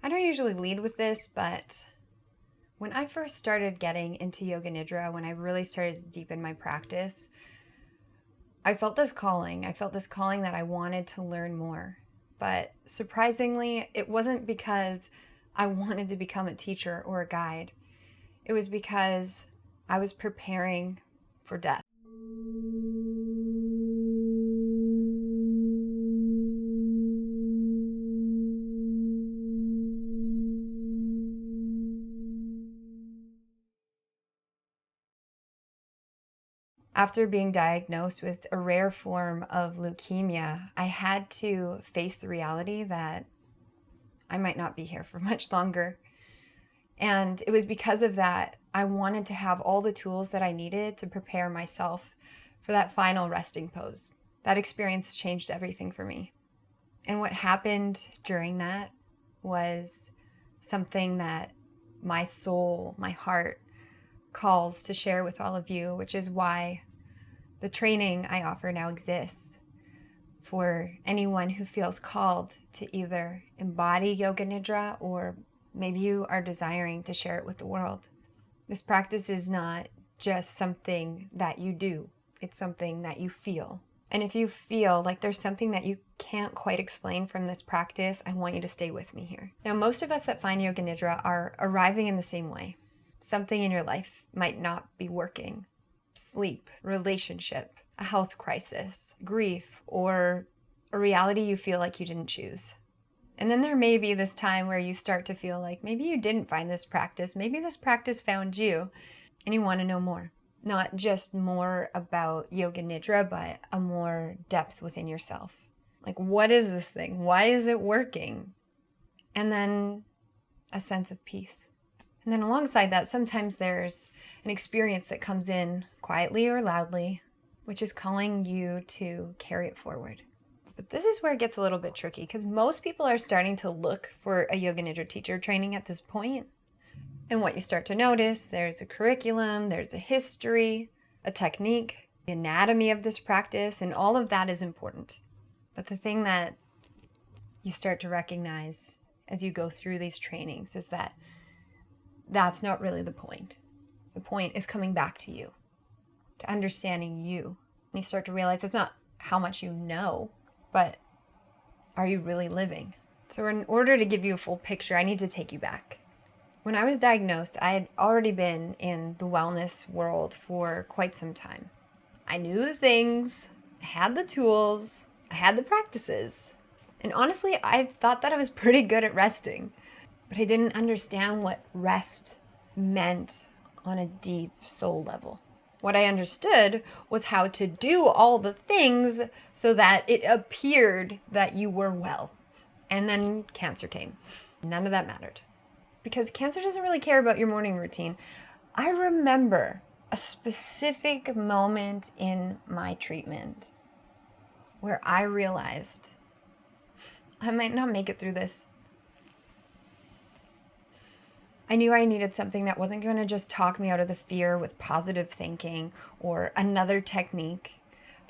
I don't usually lead with this, but when I first started getting into Yoga Nidra, when I really started to deepen my practice, I felt this calling. I felt this calling that I wanted to learn more. But surprisingly, it wasn't because I wanted to become a teacher or a guide. It was because I was preparing for death. After being diagnosed with a rare form of leukemia, I had to face the reality that I might not be here for much longer. And it was because of that, I wanted to have all the tools that I needed to prepare myself for that final resting pose. That experience changed everything for me. And what happened during that was something that my soul, my heart, calls to share with all of you, which is why the training I offer now exists for anyone who feels called to either embody Yoga Nidra or maybe you are desiring to share it with the world. This practice is not just something that you do, it's something that you feel. And if you feel like there's something that you can't quite explain from this practice, I want you to stay with me here. Now, most of us that find Yoga Nidra are arriving in the same way. Something in your life might not be working. Sleep, relationship, a health crisis, grief, or a reality you feel like you didn't choose. And then there may be this time where you start to feel like maybe you didn't find this practice, maybe this practice found you, and you want to know more. Not just more about Yoga Nidra, but a more depth within yourself. Like, what is this thing? Why is it working? And then a sense of peace. And then alongside that, sometimes there's an experience that comes in quietly or loudly, which is calling you to carry it forward. But this is where it gets a little bit tricky because most people are starting to look for a Yoga Nidra teacher training at this point. And what you start to notice, there's a curriculum, there's a history, a technique, the anatomy of this practice, and all of that is important. But the thing that you start to recognize as you go through these trainings is that that's not really the point. The point is coming back to you, to understanding you. And you start to realize it's not how much you know, but are you really living? So in order to give you a full picture, I need to take you back. When I was diagnosed, I had already been in the wellness world for quite some time. I knew the things, I had the tools, I had the practices. And honestly, I thought that I was pretty good at resting, but I didn't understand what rest meant on a deep soul level. What I understood was how to do all the things so that it appeared that you were well. And then cancer came. None of that mattered. Because cancer doesn't really care about your morning routine. I remember a specific moment in my treatment where I realized I might not make it through this. I knew I needed something that wasn't going to just talk me out of the fear with positive thinking or another technique.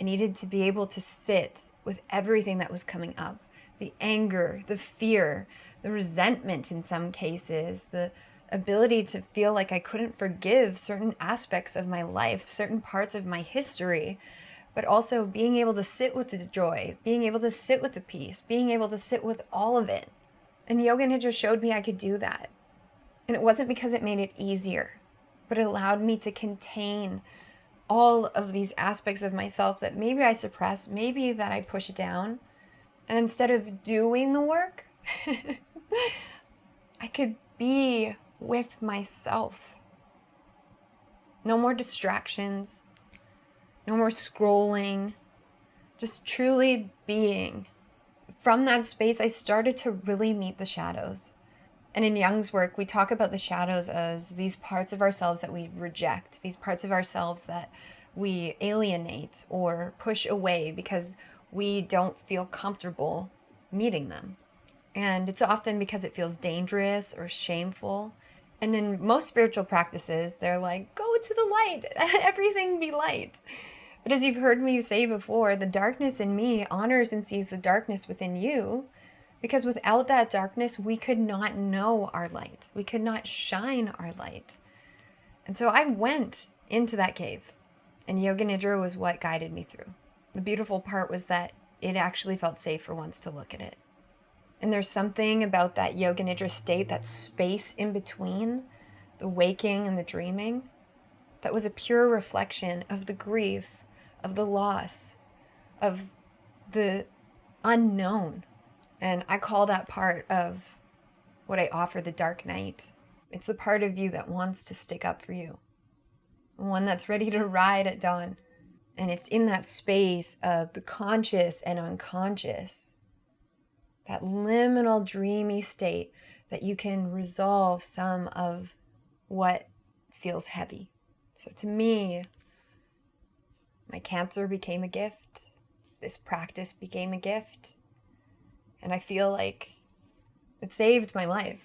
I needed to be able to sit with everything that was coming up. The anger, the fear, the resentment in some cases, the ability to feel like I couldn't forgive certain aspects of my life, certain parts of my history, but also being able to sit with the joy, being able to sit with the peace, being able to sit with all of it. And Yoga Nidra showed me I could do that. And it wasn't because it made it easier, but it allowed me to contain all of these aspects of myself that maybe I suppress, maybe that I push down. And instead of doing the work, I could be with myself. No more distractions, no more scrolling, just truly being. From that space, I started to really meet the shadows. And in Jung's work, we talk about the shadows as these parts of ourselves that we reject, these parts of ourselves that we alienate or push away because we don't feel comfortable meeting them. And it's often because it feels dangerous or shameful. And in most spiritual practices, they're like, go to the light, everything be light. But as you've heard me say before, the darkness in me honors and sees the darkness within you Because without that darkness, we could not know our light. We could not shine our light. And so I went into that cave, and Yoga Nidra was what guided me through. The beautiful part was that it actually felt safe for once to look at it. And there's something about that Yoga Nidra state, that space in between the waking and the dreaming, that was a pure reflection of the grief, of the loss, of the unknown. And I call that part of what I offer the dark night. It's the part of you that wants to stick up for you, one that's ready to ride at dawn. And it's in that space of the conscious and unconscious, that liminal dreamy state, that you can resolve some of what feels heavy. So to me, my cancer became a gift. This practice became a gift. And I feel like it saved my life.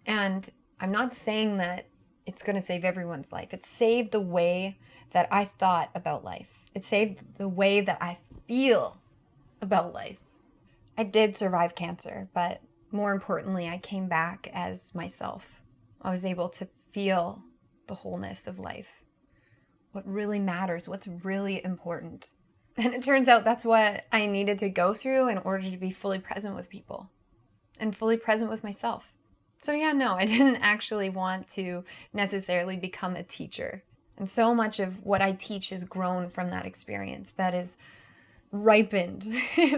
And I'm not saying that it's going to save everyone's life. It saved the way that I thought about life. It saved the way that I feel about life. I did survive cancer, but more importantly, I came back as myself. I was able to feel the wholeness of life, what really matters, what's really important. And it turns out that's what I needed to go through in order to be fully present with people and fully present with myself. So yeah, no, I didn't actually want to necessarily become a teacher. And so much of what I teach has grown from that experience, that is ripened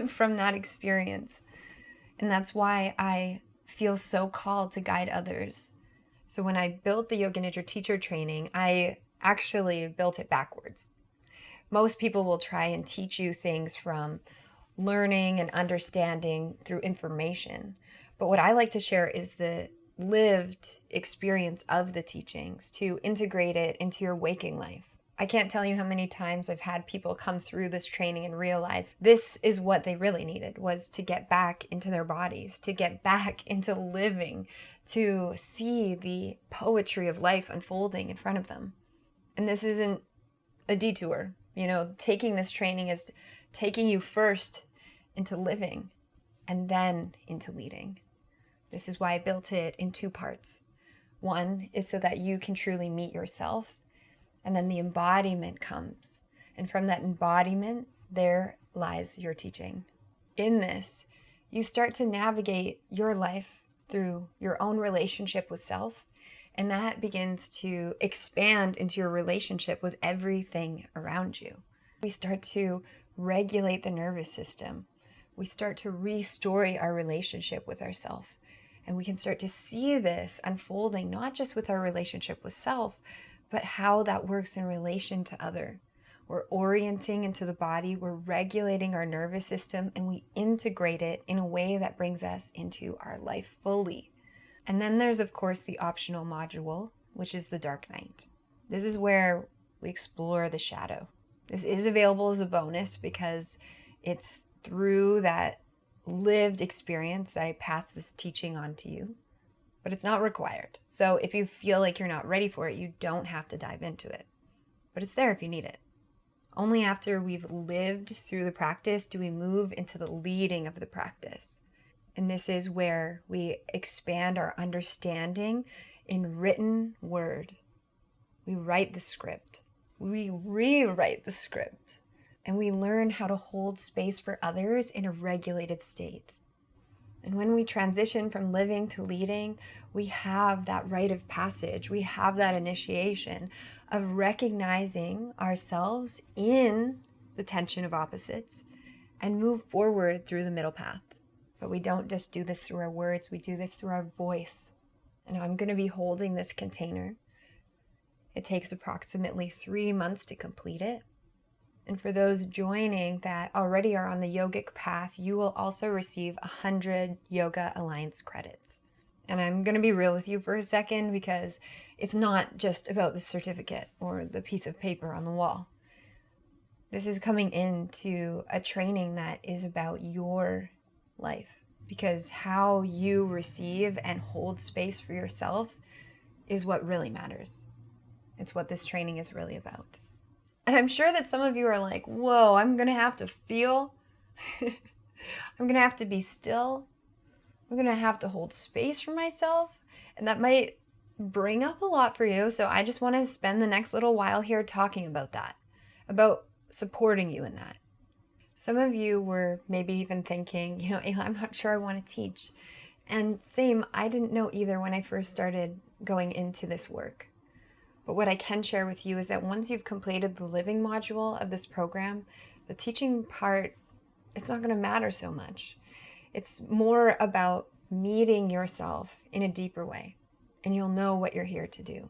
from that experience. And that's why I feel so called to guide others. So when I built the Yoga Nidra Teacher Training, I actually built it backwards. Most people will try and teach you things from learning and understanding through information. But what I like to share is the lived experience of the teachings, to integrate it into your waking life. I can't tell you how many times I've had people come through this training and realize this is what they really needed, was to get back into their bodies, to get back into living, to see the poetry of life unfolding in front of them. And this isn't a detour. You know, taking this training is taking you first into living and then into leading. This is why I built it in two parts. One is so that you can truly meet yourself, and then the embodiment comes. And from that embodiment, there lies your teaching. In this, you start to navigate your life through your own relationship with self, and that begins to expand into your relationship with everything around you. We start to regulate the nervous system. We start to restore our relationship with ourself. And we can start to see this unfolding, not just with our relationship with self, but how that works in relation to other. We're orienting into the body, we're regulating our nervous system, and we integrate it in a way that brings us into our life fully. And then there's, of course, the optional module, which is the dark night. This is where we explore the shadow. This is available as a bonus because it's through that lived experience that I pass this teaching on to you, but it's not required. So if you feel like you're not ready for it, you don't have to dive into it, but it's there if you need it. Only after we've lived through the practice do we move into the leading of the practice. And this is where we expand our understanding in written word. We write the script. We rewrite the script. And we learn how to hold space for others in a regulated state. And when we transition from living to leading, we have that rite of passage. We have that initiation of recognizing ourselves in the tension of opposites and move forward through the middle path. But we don't just do this through our words, we do this through our voice. And I'm going to be holding this container. It takes approximately 3 months to complete it. And for those joining that already are on the yogic path, you will also receive 100 Yoga Alliance credits. And I'm going to be real with you for a second because it's not just about the certificate or the piece of paper on the wall. This is coming into a training that is about your life, because how you receive and hold space for yourself is what really matters. It's what this training is really about. And I'm sure that some of you are like, whoa, I'm going to have to feel. I'm going to have to be still. I'm going to have to hold space for myself. And that might bring up a lot for you. So I just want to spend the next little while here talking about that, about supporting you in that. Some of you were maybe even thinking, Ayla, I'm not sure I want to teach. And same, I didn't know either when I first started going into this work. But what I can share with you is that once you've completed the living module of this program, the teaching part, it's not going to matter so much. It's more about meeting yourself in a deeper way, and you'll know what you're here to do.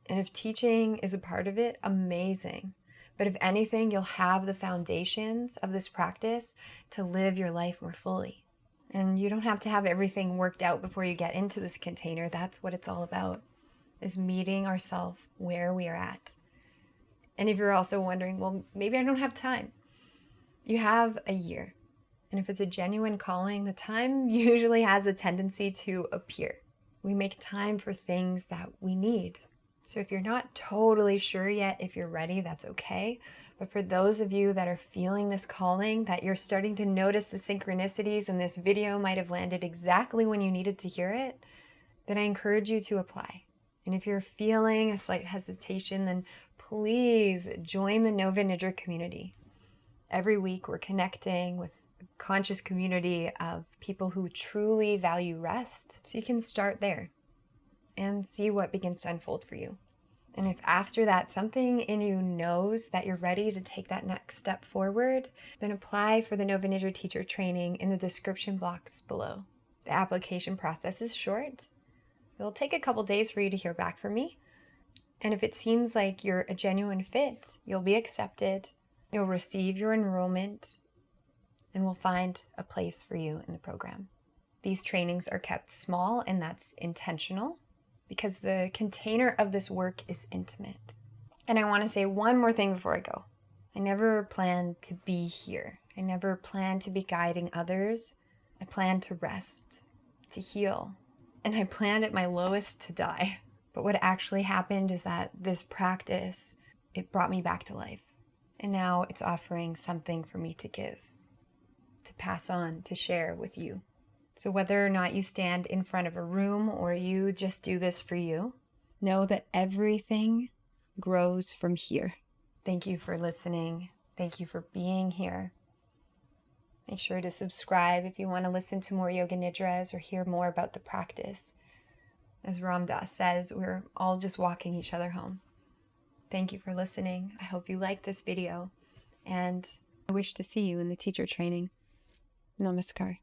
And if teaching is a part of it, amazing. But if anything, you'll have the foundations of this practice to live your life more fully. And you don't have to have everything worked out before you get into this container. That's what it's all about, is meeting ourselves where we are at. And if you're also wondering, well, maybe I don't have time. You have a year. And if it's a genuine calling, the time usually has a tendency to appear. We make time for things that we need. So if you're not totally sure yet if you're ready, that's okay. But for those of you that are feeling this calling, that you're starting to notice the synchronicities and this video might have landed exactly when you needed to hear it, then I encourage you to apply. And if you're feeling a slight hesitation, then please join the Nova Nidra community. Every week we're connecting with a conscious community of people who truly value rest. So you can start there and see what begins to unfold for you. And if after that something in you knows that you're ready to take that next step forward, then apply for the Nova Nidra Teacher Training in the description box below. The application process is short. It'll take a couple days for you to hear back from me. And if it seems like you're a genuine fit, you'll be accepted, you'll receive your enrollment, and we'll find a place for you in the program. These trainings are kept small, and that's intentional because the container of this work is intimate. And I want to say one more thing before I go. I never planned to be here. I never planned to be guiding others. I planned to rest, to heal, and I planned at my lowest to die. But what actually happened is that this practice, it brought me back to life. And now it's offering something for me to give, to pass on, to share with you. So whether or not you stand in front of a room or you just do this for you, know that everything grows from here. Thank you for listening. Thank you for being here. Make sure to subscribe if you want to listen to more Yoga Nidras or hear more about the practice. As Ram Dass says, we're all just walking each other home. Thank you for listening. I hope you liked this video, and I wish to see you in the teacher training. Namaskar.